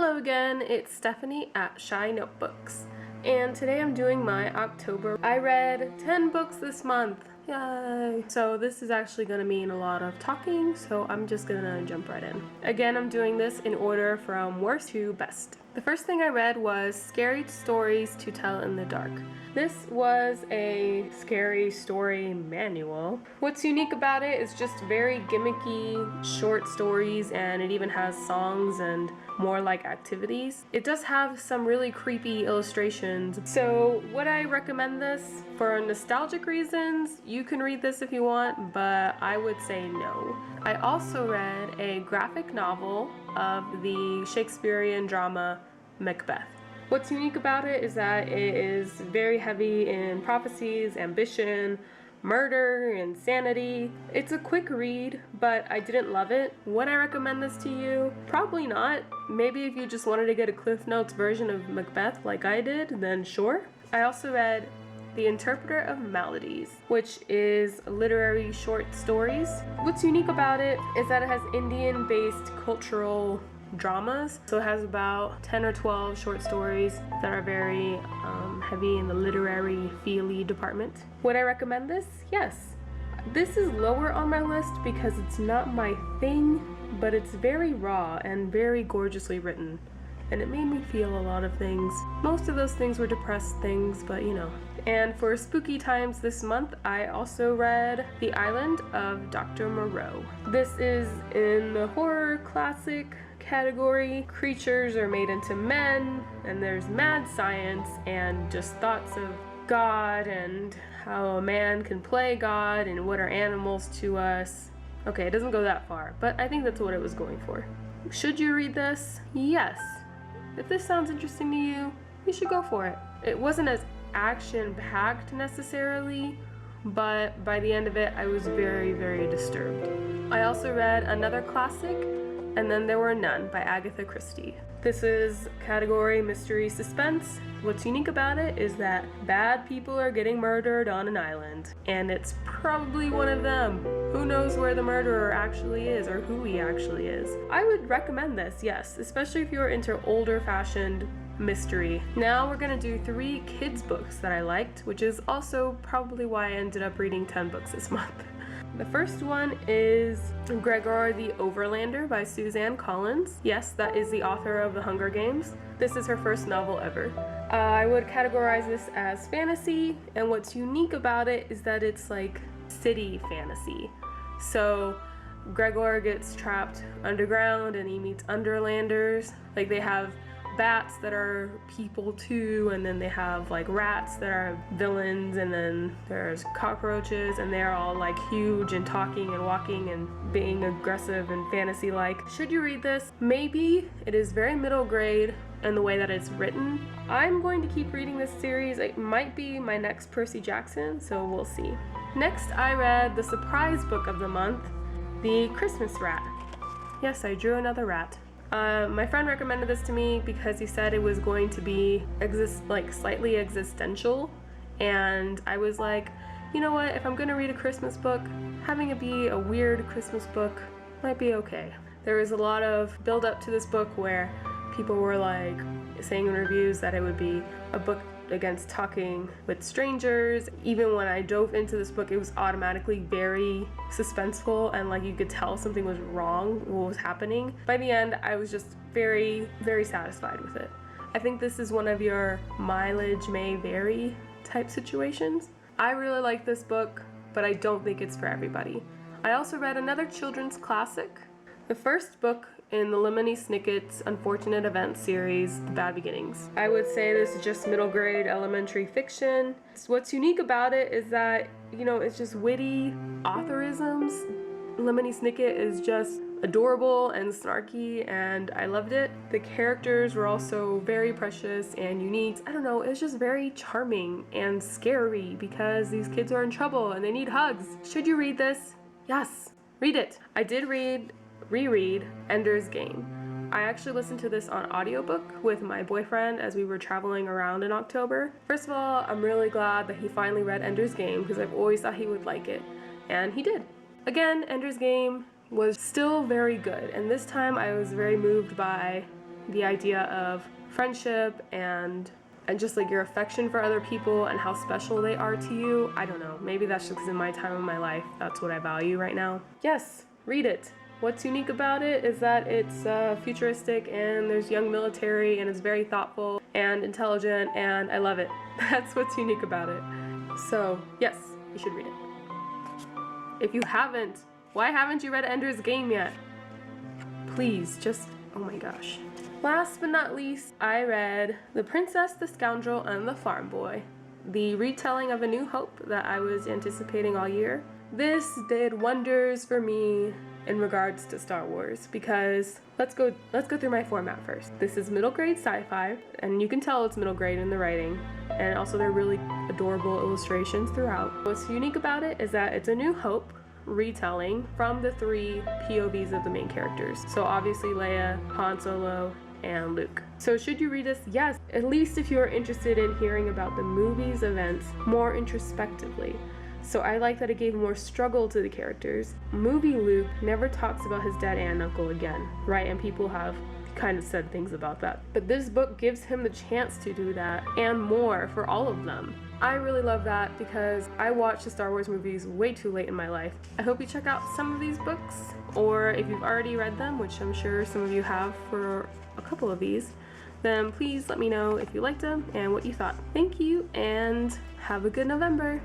Hello again, it's Stephanie at Shy Notebooks, and today I'm doing my October. I read 10 books this month. Yay! So this is actually going to mean a lot of talking, so I'm just gonna jump right in. Again, I'm doing this in order from worst to best. The first thing I read was Scary Stories to Tell in the Dark. This was a scary story manual. What's unique about it is just very gimmicky short stories, and it even has songs and more like activities. It does have some really creepy illustrations. So would I recommend this? For nostalgic reasons, you can read this if you want, but I would say no. I also read a graphic novel of the Shakespearean drama Macbeth. What's unique about it is that it is very heavy in prophecies, ambition, murder, insanity. It's a quick read, but I didn't love it. Would I recommend this to you? Probably not. Maybe if you just wanted to get a Cliff Notes version of Macbeth like I did, then sure. I also read The Interpreter of Maladies, which is literary short stories. What's unique about it is that it has Indian-based cultural dramas. So it has about 10 or 12 short stories that are very heavy in the literary feely department. Would I recommend this? Yes. This is lower on my list because it's not my thing, but it's very raw and very gorgeously written. And it made me feel a lot of things. Most of those things were depressed things, but you know. And for spooky times this month, I also read The Island of Dr Moreau. This is in the horror classic category. Creatures are made into men, and there's mad science and just thoughts of God and how a man can play God and what are animals to us. Okay, it doesn't go that far, but I think that's what it was going for. Should you read this? Yes. If this sounds interesting to you, you should go for it. It wasn't as action-packed necessarily, but by the end of it, I was very, very disturbed. I also read another classic, And Then There Were None by Agatha Christie. This is category mystery suspense. What's unique about it is that bad people are getting murdered on an island, and it's probably one of them. Who knows where the murderer actually is or who he actually is. I would recommend this, yes, especially if you're into older fashioned mystery. Now we're gonna do 3 kids books that I liked, which is also probably why I ended up reading 10 books this month. The first one is Gregor the Overlander by Suzanne Collins. Yes, that is the author of The Hunger Games. This is her first novel ever. I would categorize this as fantasy, and what's unique about it is that it's like city fantasy. So Gregor gets trapped underground and he meets underlanders. Like they have bats that are people too, and then they have like rats that are villains, and then there's cockroaches, and they're all like huge and talking and walking and being aggressive and fantasy like. Should you read this? Maybe. It is very middle grade in the way that it's written. I'm going to keep reading this series. It might be my next Percy Jackson, so we'll see. Next, I read the surprise book of the month, The Christmas Rat. Yes, I drew another rat. My friend recommended this to me because he said it was going to be slightly existential, and I was like, you know what, if I'm gonna read a Christmas book, having it be a weird Christmas book might be okay. There was a lot of build up to this book where people were like saying in reviews that it would be a book against talking with strangers. Even when I dove into this book, it was automatically very suspenseful, and like you could tell something was wrong, what was happening. By the end, I was just very, very satisfied with it. I think this is one of your mileage may vary type situations. I really like this book, but I don't think it's for everybody. I also read another children's classic, the first book in the Lemony Snicket's Unfortunate Events series, The Bad Beginnings. I would say this is just middle grade elementary fiction. What's unique about it is that, you know, it's just witty authorisms. Lemony Snicket is just adorable and snarky, and I loved it. The characters were also very precious and unique. I don't know, it's just very charming and scary because these kids are in trouble and they need hugs. Should you read this? Yes, read it. I did reread Ender's Game. I actually listened to this on audiobook with my boyfriend as we were traveling around in October. First of all, I'm really glad that he finally read Ender's Game because I've always thought he would like it, and he did. Again, Ender's Game was still very good, and this time I was very moved by the idea of friendship and just like your affection for other people and how special they are to you. I don't know, maybe that's just because in my time of my life, that's what I value right now. Yes, read it. What's unique about it is that it's futuristic and there's young military and it's very thoughtful and intelligent and I love it. That's what's unique about it. So yes, you should read it. If you haven't, why haven't you read Ender's Game yet? Please, just, oh my gosh. Last but not least, I read The Princess, the Scoundrel, and the Farm Boy, the retelling of A New Hope that I was anticipating all year. This did wonders for me in regards to Star Wars because let's go through my format first. This is middle grade sci-fi, and you can tell it's middle grade in the writing, and also they're really adorable illustrations throughout. What's unique about it is that it's A New Hope retelling from the 3 POVs of the main characters. So obviously Leia, Han Solo, and Luke. So should you read this? Yes, at least if you're interested in hearing about the movie's events more introspectively. So I like that it gave more struggle to the characters. Movie Luke never talks about his dad and uncle again, right? And people have kind of said things about that. But this book gives him the chance to do that and more for all of them. I really love that because I watched the Star Wars movies way too late in my life. I hope you check out some of these books, or if you've already read them, which I'm sure some of you have for a couple of these, then please let me know if you liked them and what you thought. Thank you and have a good November.